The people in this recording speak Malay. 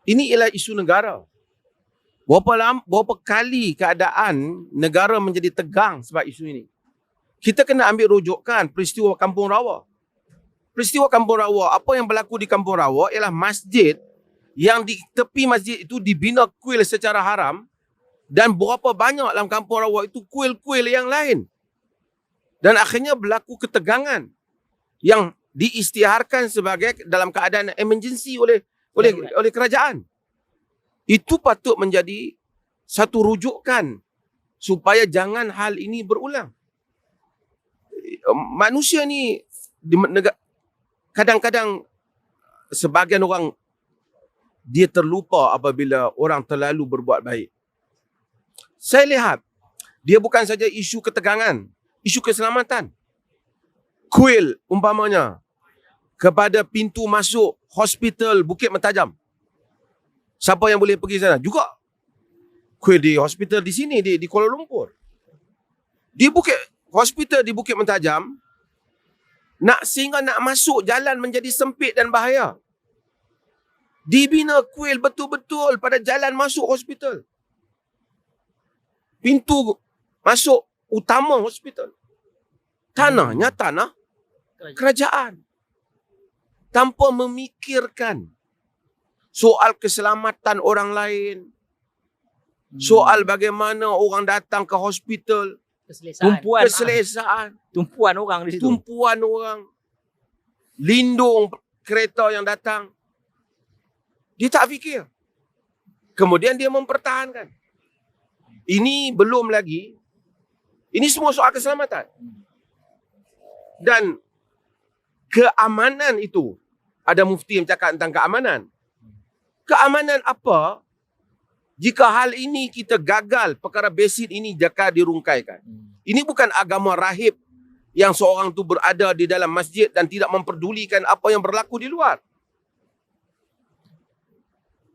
Ini ialah isu negara. Berapa kali keadaan negara menjadi tegang sebab isu ini. Kita kena ambil rujukan peristiwa Kampung Rawa. Peristiwa Kampung Rawa, apa yang berlaku di Kampung Rawa ialah masjid yang di tepi masjid itu dibina kuil secara haram, dan berapa banyak dalam Kampung Rawa itu kuil-kuil yang lain. Dan akhirnya berlaku ketegangan yang diisytiharkan sebagai dalam keadaan emergency oleh kerajaan. Itu patut menjadi satu rujukan supaya jangan hal ini berulang. Manusia ni kadang-kadang sebahagian orang dia terlupa apabila orang terlalu berbuat baik. Saya lihat dia bukan saja isu ketegangan, isu keselamatan. Kuil umpamanya kepada pintu masuk hospital Bukit Mentajam. Siapa yang boleh pergi sana? Juga kuil di hospital di sini di Kuala Lumpur. Hospital di Bukit Mentajam, sehingga nak masuk jalan menjadi sempit dan bahaya. Dibina kuil betul-betul pada jalan masuk hospital. Pintu masuk utama hospital. Tanahnya tanah kerajaan. Tanpa memikirkan soal keselamatan orang lain. Soal bagaimana orang datang ke hospital. Keselesaan. Tumpuan orang di situ. Tumpuan orang. Lindung kereta yang datang. Dia tak fikir. Kemudian dia mempertahankan. Ini belum lagi. Ini semua soal keselamatan. Dan keamanan itu. Ada mufti yang cakap tentang keamanan. Keamanan apa jika hal ini kita gagal, perkara basic ini jika dirungkaikan. Ini bukan agama rahib yang seorang tu berada di dalam masjid dan tidak memperdulikan apa yang berlaku di luar.